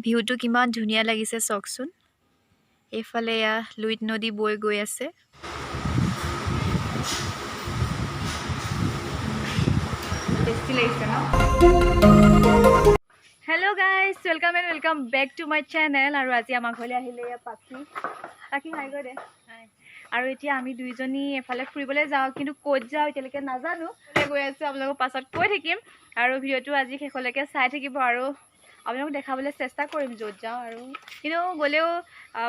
ভিউটো কিমান ধুনীয়া লাগিছে চাওকচোন। এইফালে লুইত নদী বৈ গৈ আছে। টেষ্টি লাগিছে ন? Hello' guys, welcome back to my channel. আৰু আজি আমাৰ ঘৰলৈ আহিলে পাখি হাই গৈ দে। আৰু এতিয়া আমি দুইজনী এফালে ফুৰিবলৈ যাওঁ, কিন্তু ক'ত যাওঁ এতিয়ালৈকে নাজানো। গৈ আছো, আপোনালোকক পাছত কৈ থাকিম। আৰু ভিডিঅ'টো আজি শেষলৈকে চাই থাকিব আৰু আপোনালোকক দেখাবলৈ চেষ্টা কৰিম য'ত যাওঁ। আৰু কিন্তু গ'লেও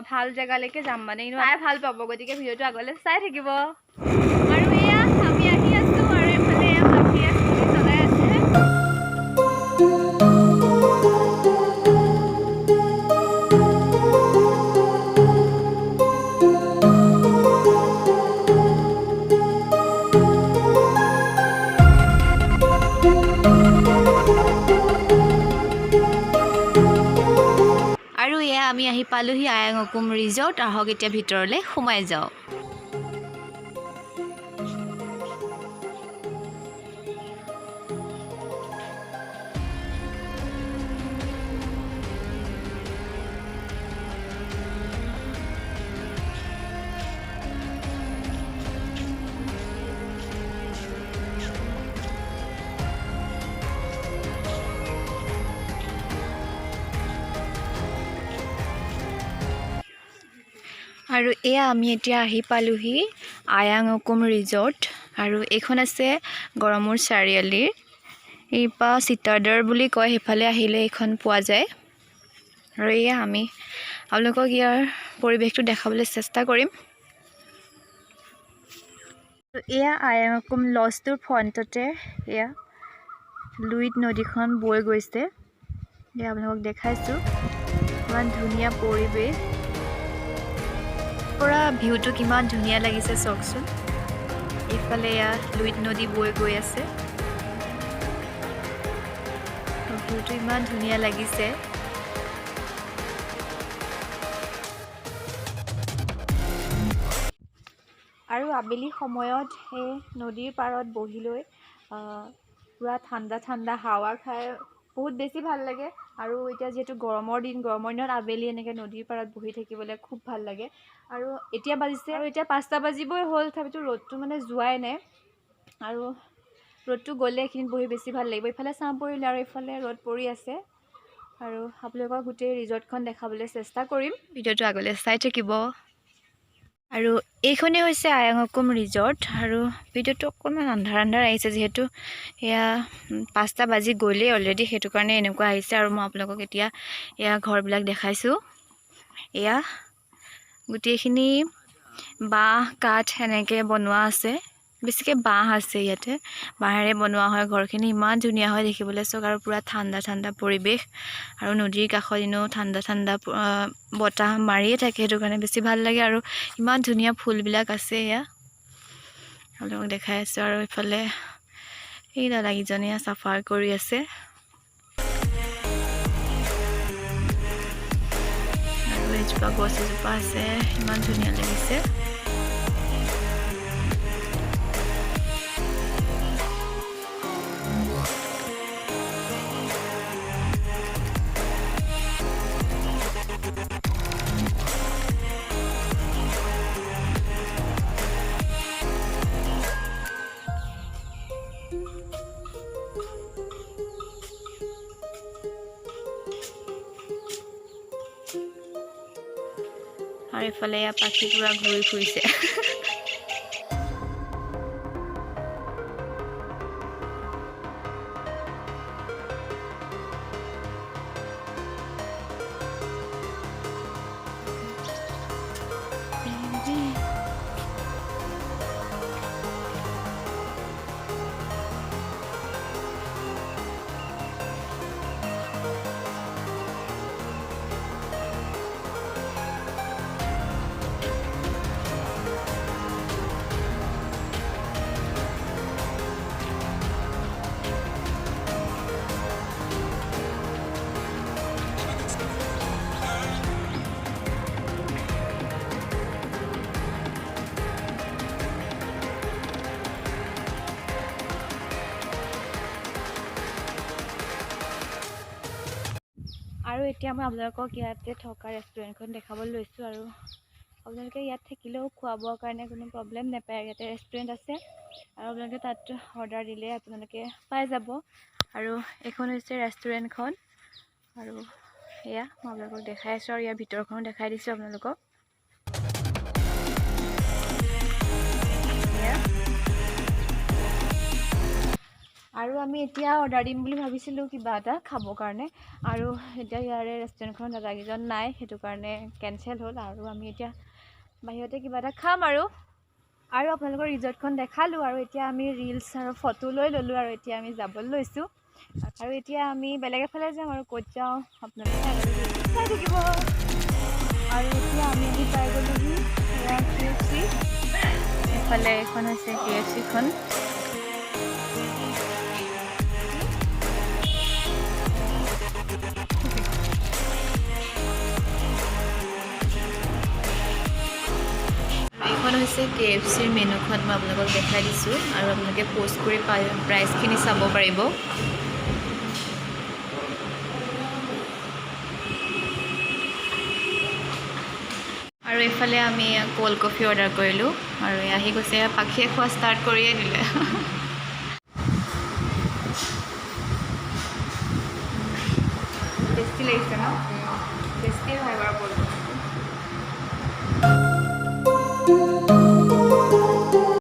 ভাল জেগালৈকে যাম, মানে চাই ভাল পাব, গতিকে ভিডিঅ'টো আগলৈ চাই থাকিব। আৰু এয়া আমি আহি আছো, আৰু এইফালে পাখিয়ে স্কুটি চলাই আছে। আৰু এয়া আমি আহি পালোহি আয়াংকুম ৰিজৰ্ট। আহক এতিয়া ভিতৰলৈ সোমাই যাওঁ। আৰু এয়া আমি এতিয়া আহি পালোহি আয়াংকুম ৰিজৰ্ট। আৰু এইখন আছে গড়মূৰ চাৰিআলিৰ। এইপা চিতাদাৰ বুলি কয়, সেইফালে আহিলে এইখন পোৱা যায়। আৰু এয়া আমি আপোনালোকক ইয়াৰ পৰিৱেশটো দেখাবলৈ চেষ্টা কৰিম। এয়া আয়াংকুম লজটোৰ ফ্ৰণ্টতে এয়া লুইত নদীখন বৈ গৈছে। এয়া আপোনালোকক দেখাইছোঁ, ইমান ধুনীয়া পৰিৱেশ। পৰা ভিউটো কিমান ধুনীয়া লাগিছে চাওকচোন। এইফালে লুইত নদী বৈ গৈ আছে। ভিউটো ইমান ধুনীয়া লাগিছে। আৰু আবেলি সময়ত সেই নদীৰ পাৰত বহি লৈ পুৰা ঠাণ্ডা ঠাণ্ডা হাৱা খাই বহুত বেছি ভাল লাগে। আৰু এতিয়া যিহেতু গৰমৰ দিনত আবেলি এনেকৈ নদীৰ পাৰত বহি থাকিবলৈ খুব ভাল লাগে। আৰু এতিয়া বাজিছে, আৰু এতিয়া 5টা বাজিবই হ'ল, তথাপিতো ৰ'দটো মানে যোৱাই নাই। আৰু ৰ'দটো গ'লে এইখিনিত বহি বেছি ভাল লাগিব। ইফালে ছাঁ পৰিলে আৰু ইফালে ৰ'দ পৰি আছে। আৰু আপোনালোকক গোটেই ৰিজৰ্টখন দেখাবলৈ চেষ্টা কৰিম, ভিডিঅ'টো আগলৈ চাই থাকিব। আৰু এইখনেই হৈছে আয়াংকুম ৰিজৰ্ট। আৰু ভিডিঅ'টো অকণমান আন্ধাৰ আহিছে, যিহেতু এয়া 5টা বাজি গ'লেই অলৰেডি, সেইটো কাৰণে এনেকুৱা আহিছে। আৰু মই আপোনালোকক এতিয়া এয়া ঘৰবিলাক দেখাইছোঁ। এয়া গোটেইখিনি বাঁহ কাঠ এনেকৈ বনোৱা আছে, বেছিকৈ বাঁহ আছে ইয়াতে, বাঁহেৰে বনোৱা হয় ঘৰখিনি। ইমান ধুনীয়া হয় দেখিবলৈ চাওক। আৰু পূৰা ঠাণ্ডা ঠাণ্ডা পৰিৱেশ, আৰু নদীৰ কাষত এনেও ঠাণ্ডা ঠাণ্ডা বতাহ মাৰিয়ে থাকে, সেইটো কাৰণে বেছি ভাল লাগে। আৰু ইমান ধুনীয়া ফুলবিলাক আছে, এয়া আপোনালোকক দেখাই আছোঁ। আৰু এইফালে এই দাদাকেইজনীয়ে চাফা কৰি আছে। আৰু এজোপা গছ এজোপা আছে, ইমান ধুনীয়া লাগিছে। আৰু এইফালে পাখি পুৰা ঘূৰি ফুৰিছে। আৰু এতিয়া মই আপোনালোকক ইয়াতে থকা ৰেষ্টুৰেণ্টখন দেখাবলৈ লৈছোঁ আৰু আপোনালোকে ইয়াত থাকিলেও খোৱা বোৱাৰ কাৰণে কোনো প্ৰব্লেম নাপায়। ইয়াতে ৰেষ্টুৰেণ্ট আছে আৰু আপোনালোকে তাত অৰ্ডাৰ দিলে আপোনালোকে পাই যাব। আৰু এইখন হৈছে ৰেষ্টুৰেণ্টখন আৰু এয়া মই আপোনালোকক দেখাই আছোঁ আৰু ইয়াৰ ভিতৰখনো দেখাই দিছোঁ আপোনালোকক। আৰু আমি এতিয়া অৰ্ডাৰ দিম বুলি ভাবিছিলোঁ কিবা এটা খাবৰ কাৰণে, আৰু এতিয়া ইয়াৰে ৰেষ্টুৰেণ্টখনত দাদাকেইজন নাই, সেইটো কাৰণে কেঞ্চেল হ'ল। আৰু আমি এতিয়া বাহিৰতে কিবা এটা খাম আৰু আপোনালোকৰ ৰিজৰ্টখন দেখালোঁ আৰু এতিয়া আমি ৰিলচ আৰু ফটো লৈ ল'লোঁ আৰু এতিয়া আমি যাবলৈ লৈছোঁ। আৰু এতিয়া আমি বেলেগ এফালে যাম আৰু ক'ত যাওঁ আপোনালোকে চাই থাকিব। আৰু এতিয়া আমি পাই গ'লোহি KFC। এইফালে এখন হৈছে KFCখন। এইখন হৈছে KFCৰ মেনুখন মই আপোনালোকক দেখাই দিছোঁ আৰু আপোনালোকে প'ষ্ট কৰি প্ৰাইচখিনি চাব পাৰিব। আৰু এইফালে আমি কোল্ড কফি অৰ্ডাৰ কৰিলোঁ আৰু আহি গৈছে পাখিয়ে খোৱা ষ্টাৰ্ট কৰিয়ে দিলে। টেষ্টি লাগিছে ন? টেষ্টি হয় বাৰু কোল্ড